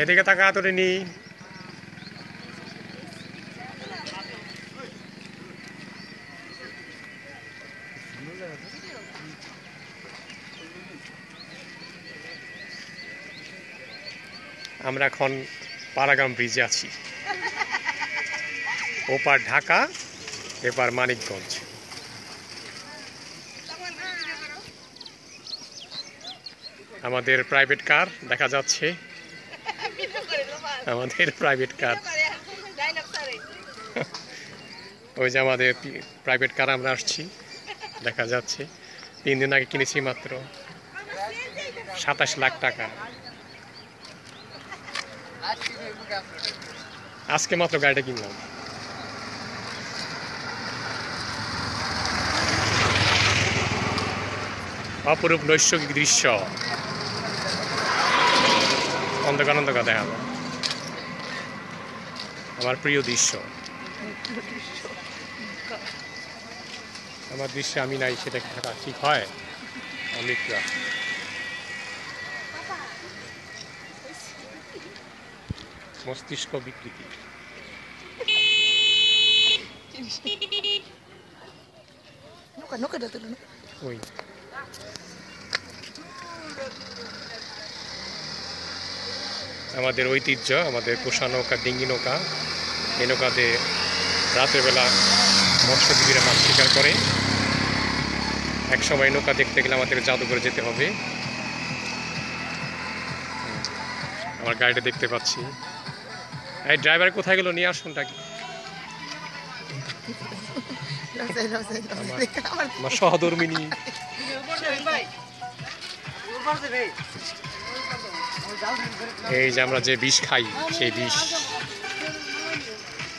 এদিকে তাকা তোরে নি। আমরা এখন পাড়াগ্রাম ব্রিজে আছি। ওপার ঢাকা, এপার মানিকগঞ্জ। আমাদের প্রাইভেট কার দেখা যাচ্ছে, আমাদের প্রাইভেট কার। ওই যে আমাদের প্রাইভেট কার আমরা আসছি, দেখা যাচ্ছে। 3 দিন আগে কিনেছি মাত্র 27 লাখ টাকা। আজকে মাত্র গাড়িটা কিনলাম। অপরূপ নৈসর্গিক দৃশ্য, অন্ধকার অন্ধকার দেখা যায়। আমার প্রিয় দৃশ্য, আমার দৃশ্য আমি নাই সেটা থাকা ঠিক হয়? আমি একটু মস্তিষ্ক বিকৃতি। ওই আমাদের ঐতিহ্য, আমাদের পোষা নৌকা, ডিঙ্গি নৌকা। এই নৌকাতে রাতের বেলা মৎস্যজীবীরা মাছ শিকার করে। এক সময় নৌকা দেখতে গেলে আমাদের জাদুঘরে যেতে হবে। আমার গাড়িটা দেখতে পাচ্ছি। এই ড্রাইভার কোথায় গেল? নিয়ে আসুন টাকি। আমার সহধর্মিনী। এই যে আমরা যে বিষ খাই, সেই বিষ।